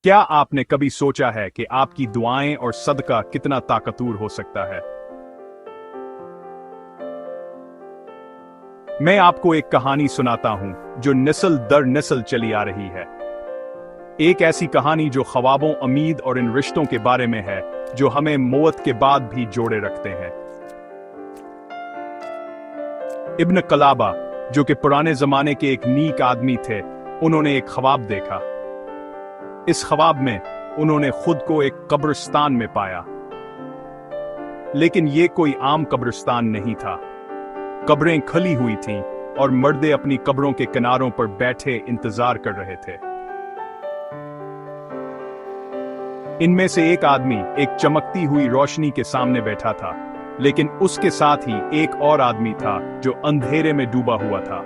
क्या आपने कभी सोचा है कि आपकी दुआएं और सदका कितना ताकतवर हो सकता है? मैं आपको एक कहानी सुनाता हूं जो नस्ल दर नस्ल चली आ रही है। एक ऐसी कहानी जो ख्वाबों, उम्मीद और इन रिश्तों के बारे में है जो हमें मौत के बाद भी जोड़े रखते हैं। इब्न कलाबा, जो कि पुराने जमाने के एक नीक आदमी थे, उन्होंने एक ख्वाब देखा। इस ख्वाब में उन्होंने खुद को एक कब्रिस्तान में पाया, लेकिन यह कोई आम कब्रिस्तान नहीं था। कब्रें खली हुई थीं और मर्दे अपनी कब्रों के किनारों पर बैठे इंतजार कर रहे थे। इनमें से एक आदमी एक चमकती हुई रोशनी के सामने बैठा था, लेकिन उसके साथ ही एक और आदमी था जो अंधेरे में डूबा हुआ था।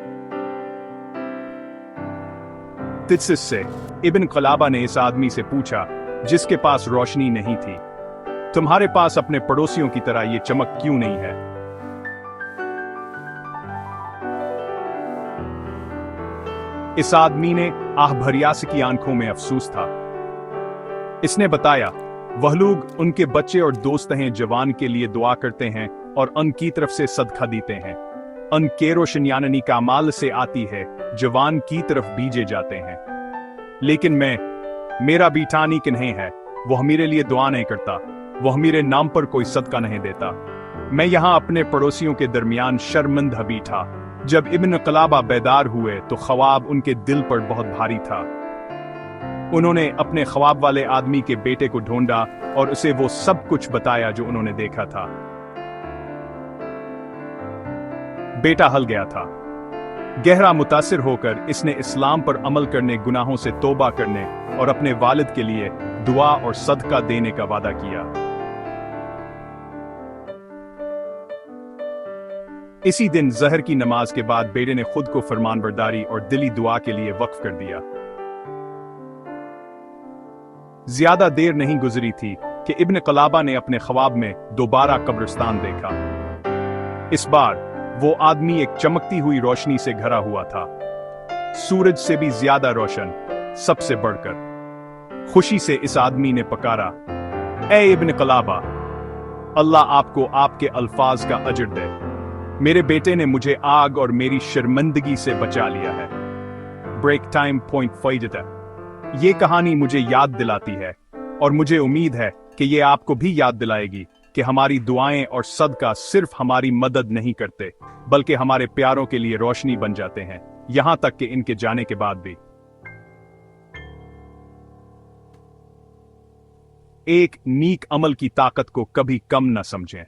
तित्सिस से इब्न कलाबा ने इस आदमी से पूछा, जिसके पास रोशनी नहीं थी, तुम्हारे पास अपने पड़ोसियों की तरह यह चमक क्यों नहीं है? इस आदमी ने आह भरियास की आंखों में अफसोस था। इसने बताया, वह लोग उनके बच्चे और दोस्त हैं जवान के लिए दुआ करते हैं और अन की तरफ से सदका देते हैं। अन के रोशनियाननी का माल से आती है, जवान की तरफ बीजे जाते हैं। लेकिन मेरा बीठानी किन्हें है, वह मेरे लिए दुआ नहीं करता, वह मेरे नाम पर कोई सदका नहीं देता। मैं यहां अपने पड़ोसियों के दरमियान शर्मिंदा बैठा। जब इब्न कलाबा बेदार हुए तो ख्वाब उनके दिल पर बहुत भारी था। उन्होंने अपने ख्वाब वाले आदमी के बेटे को ढूंढा और उसे वो सब कुछ बताया जो उन्होंने देखा था। बेटा हल गया था। गहरा मुतासिर होकर इसने इस्लाम पर अमल करने, गुनाहों से तौबा करने और अपने वालिद के लिए दुआ और सदका देने का वादा किया। इसी दिन जहर की नमाज के बाद बेटे ने खुद को फरमानबरदारी और दिली दुआ के लिए वक्फ कर दिया। ज्यादा देर नहीं गुजरी थी कि इब्न कलाबा ने अपने ख्वाब में दोबारा कब्रिस्तान देखा। इस बार वो आदमी एक चमकती हुई रोशनी से घरा हुआ था, सूरज से भी ज्यादा रोशन, सबसे बढ़कर। खुशी से इस आदमी ने पुकारा, ए इब्न कलाबा, अल्लाह आपको आपके अल्फाज का अजर दे। मेरे बेटे ने मुझे आग और मेरी शर्मिंदगी से बचा लिया है। ब्रेक टाइम पॉइंट फाइडता। ये कहानी मुझे याद दिलाती है और मुझे उम्मीद है कि ये आपको भी याद दिलाएगी कि हमारी दुआएं और सदका सिर्फ हमारी मदद नहीं करते, बल्कि हमारे प्यारों के लिए रोशनी बन जाते हैं, यहां तक कि इनके जाने के बाद भी। एक नीक अमल की ताकत को कभी कम न समझें।